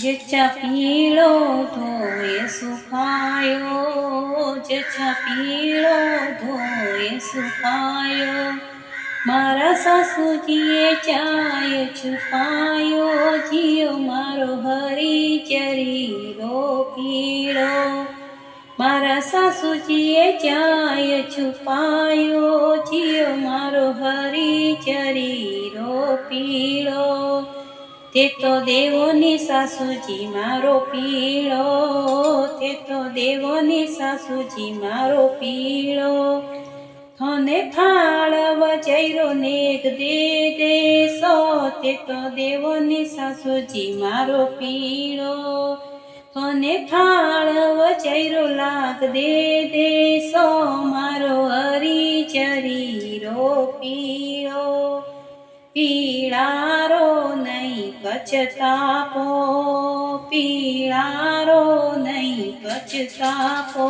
જેછા પીળો ધોય સુખાયો, જેછા પીળો ધોય સુખાયો, મારા સાસુજીએ ચાય છુપાયો, જીયો મારો હરિચરીરો પીળો. મારા સાસુજીએ ચાય છુપાયો, જીયો મારો હરિચરીરો પીળો. તે તો દેવોની સાસુજી મારો પીળો, તે તો દેવોની સાસુજી મારો પીળો. થને થાળ વજૈરો નેગ દે દેશો, તે તો દેવોની સાસુજી મારો પીળો. થને થાળ વજૈરો લાગ દે દેશો, મારો હરિચરીરો પીળો. પીળારો નહીં પછતાપો, પીળારો નહીં પછતાપો.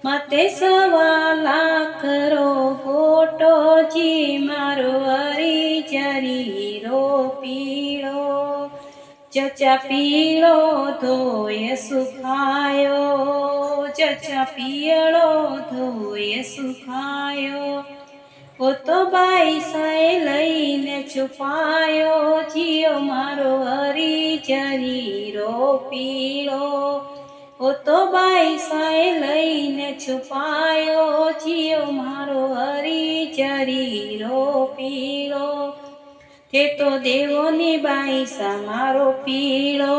મતે 1.25 ગોટો, જી મારો હરિચરીરો પીળો. જચા પીળો ધોય સુખાયો, જચા પીળો ધોય સુખાયો. ઓ તો બાઈસાએ લઈને છુપાયો, જીયો મારો હરિચરીરો પીળો. ઓ તો બાઈસાએ લઈને છુપાયો, જીયો મારો હરિચરીરો પીળો. તે તો દેવોની બાઈસા મારો પીળો,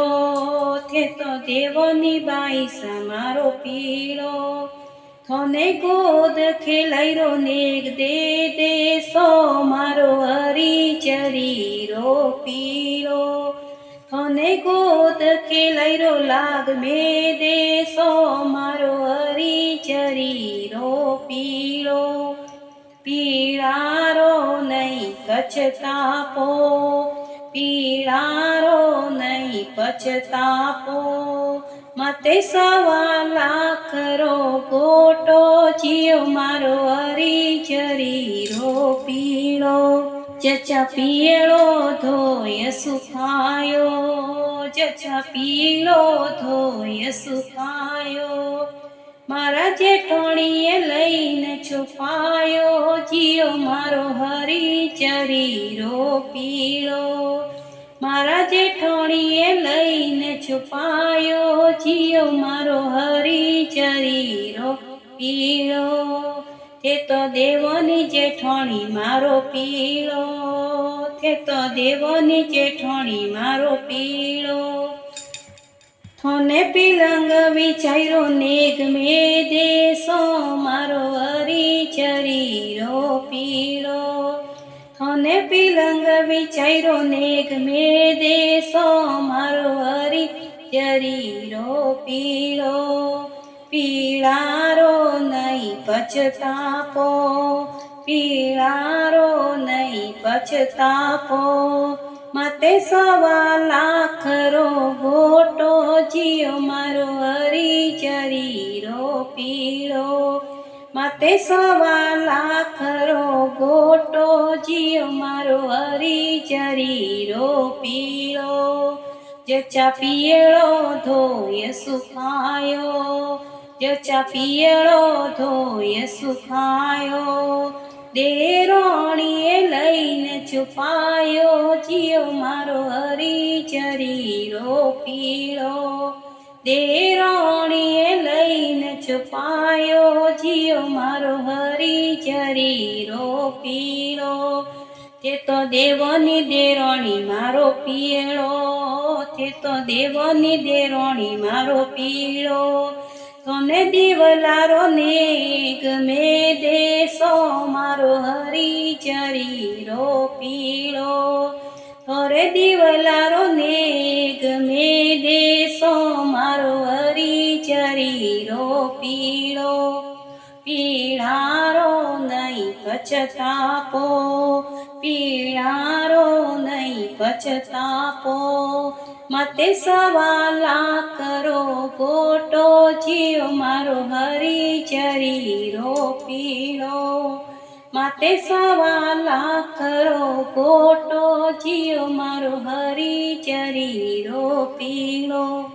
તે તો દેવોની બાઈસા મારો પીળો. થને ગોદ ખેલાયરો નેગ દે દેશો, મારો હરિચરીરો પીળો. થને ગોદ ખેલાયરો લાગ મે દેશો, મારો હરિચરીરો પીળો. પીળારો નહીં પછતાપો, પીળારો નહીં પછતાપો. મતે 1.25 ગોટો, જીયો મારો હરિચરીરો પીળો. જચા પીળો ધોય સુખાયો, જચા પીળો ધોય સુખાયો. મારા જેઠોણીએ લઈને છુપાયો, જીયો મારો હરિચરીરો પીળો. મારા જેઠોણીએ લઈને છુપાયો, જીયો મારો હરિચરીરો પીળો. તે તો દેવોની જેઠોણી મારો પીળો, તે તો દેવોની જેઠોણી મારો પીળો. થને પિલંગ વિચાર્યો નેગ મે દેશો, મારો હરિચરીરો પીળો. થને પિલંગ વિચાર્યો નેગ મે દેશો, મારો હરિચરીરો પીળો. પીળારો નહીં પછતાપો, પીળારો નહીં પછતાપો. મતે 1.25 ગોટો, જીયો મારો હરિચરીરો પીળો. મતે 1.25 ગોટો, જીયો મારો હરિચરીરો પીળો. જચા પીળો ધોય સુખાયો, જચા પીળો ધોય સુખાયો. દેરોણીએ લઈને છુપાયો, જીયો મારો હરિચરીરો પીળો. દેરોણીએ લઈને છુપાયો, જીયો મારો હરિચરીરો પીળો. તે તો દેવોની દેરોણી મારો પીળો, તે તો દેવોની દેરોણી મારો પીળો. તને દીવલારો નેગ મે દેશો, મારો હરિચરીરો પીળો. થોરે દીવલારો નેગ મે દેશો, મારો હરિચરીરો પીળો. પીળારો નહીં પછતાપો, પીળારો નહીં પછતાપો. મતે 1.25 ગોટો, જીયો મારો હરિચરીરો પીળો. માતે 1.25 ગોટો, જીયો મારો હરિચરીરો રોપીણો